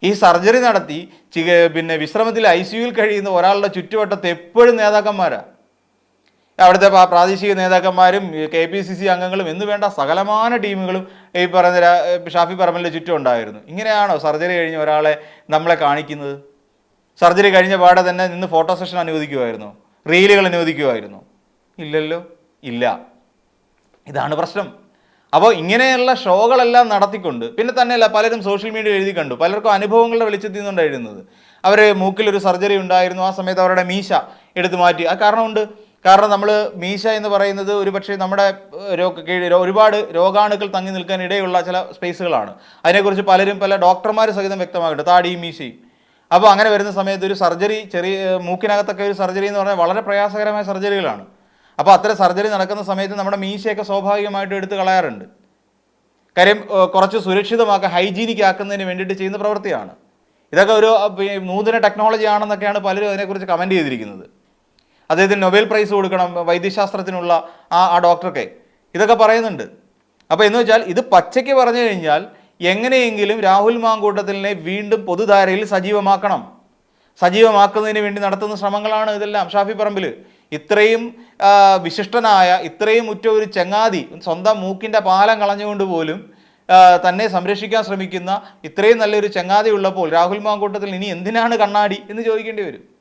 ഈ സർജറി നടത്തി പിന്നെ വിശ്രമത്തിൽ ICUയിൽ കഴിയുന്ന ഒരാളുടെ ചുറ്റുവട്ടത്ത് എപ്പോഴും നേതാക്കന്മാരാണ്. അവിടുത്തെ പ്രാദേശിക നേതാക്കന്മാരും KPCC അംഗങ്ങളും എന്ന് വേണ്ട സകലമാന ടീമുകളും ഈ പറയുന്ന ഷാഫി പറമ്പലിൻ്റെ ചുറ്റും ഉണ്ടായിരുന്നു. ഇങ്ങനെയാണോ സർജറി കഴിഞ്ഞ ഒരാളെ നമ്മളെ കാണിക്കുന്നത്? സർജറി കഴിഞ്ഞ പാടെ തന്നെ നിന്ന് ഫോട്ടോ സെഷൻ അനുവദിക്കുമായിരുന്നോ? റീലുകൾ അനുവദിക്കുമായിരുന്നോ? ഇല്ലല്ലോ, ഇല്ല. ഇതാണ് പ്രശ്നം. അപ്പോൾ ഇങ്ങനെയുള്ള ഷോകളെല്ലാം നടത്തിക്കൊണ്ട്, പിന്നെ തന്നെയല്ല പലരും സോഷ്യൽ മീഡിയ എഴുതി കണ്ടു, പലർക്കും അനുഭവങ്ങളുടെ വെളിച്ചത്തിൽ നിന്നുകൊണ്ട് എഴുതുന്നത്. അവർ മൂക്കിലൊരു സർജറി ഉണ്ടായിരുന്നു, ആ സമയത്ത് അവരുടെ മീശ എടുത്തു മാറ്റി. ആ കാരണമുണ്ട്. കാരണം നമ്മൾ മീശ എന്ന് പറയുന്നത് ഒരു പക്ഷേ നമ്മുടെ ഒരുപാട് രോഗാണുക്കൾ തങ്ങി നിൽക്കാൻ ഇടയുള്ള ചില സ്പേസുകളാണ്. അതിനെക്കുറിച്ച് പല ഡോക്ടർമാർ സഹിതം വ്യക്തമാക്കട്ടെ, താടിയും മീശയും. അപ്പോൾ അങ്ങനെ വരുന്ന സമയത്ത് ഒരു സർജറി, മൂക്കിനകത്തൊക്കെ ഒരു സർജറി എന്ന് പറഞ്ഞാൽ വളരെ പ്രയാസകരമായ സർജറികളാണ്. അപ്പോൾ അത്തരം സർജറി നടക്കുന്ന സമയത്ത് നമ്മുടെ മീശയൊക്കെ സ്വാഭാവികമായിട്ടും എടുത്ത് കളയാറുണ്ട്. കാര്യം കുറച്ച് സുരക്ഷിതമാക്കുക, ഹൈജീനിക് ആക്കുന്നതിന് വേണ്ടിയിട്ട് ചെയ്യുന്ന പ്രവൃത്തിയാണ്. ഇതൊക്കെ ഒരു നൂതന ടെക്നോളജി ആണെന്നൊക്കെയാണ് പലരും അതിനെക്കുറിച്ച് കമൻറ്റ് ചെയ്തിരിക്കുന്നത്. അദ്ദേഹത്തിന് നൊബേൽ പ്രൈസ് കൊടുക്കണം വൈദ്യശാസ്ത്രത്തിനുള്ള ആ ഡോക്ടർക്ക്, ഇതൊക്കെ പറയുന്നുണ്ട്. അപ്പോൾ എന്ന് വെച്ചാൽ ഇത് പച്ചയ്ക്ക് പറഞ്ഞു കഴിഞ്ഞാൽ എങ്ങനെയെങ്കിലും രാഹുൽ മാങ്കൂട്ടത്തിലിനെ വീണ്ടും പൊതുധാരയിൽ സജീവമാക്കുന്നതിന് വേണ്ടി നടത്തുന്ന ശ്രമങ്ങളാണ് ഇതെല്ലാം. ഷാഫി പറമ്പിൽ ഇത്രയും വിശിഷ്ടനായ, ഇത്രയും ഉറ്റ ഒരു ചങ്ങാതി, സ്വന്തം മൂക്കിൻ്റെ പാലം കളഞ്ഞുകൊണ്ട് പോലും തന്നെ സംരക്ഷിക്കാൻ ശ്രമിക്കുന്ന ഇത്രയും നല്ലൊരു ചങ്ങാതി ഉള്ളപ്പോൾ രാഹുൽ മാങ്കൂട്ടത്തിൽ ഇനി എന്തിനാണ് കണ്ണാടി എന്ന് ചോദിക്കേണ്ടി വരും.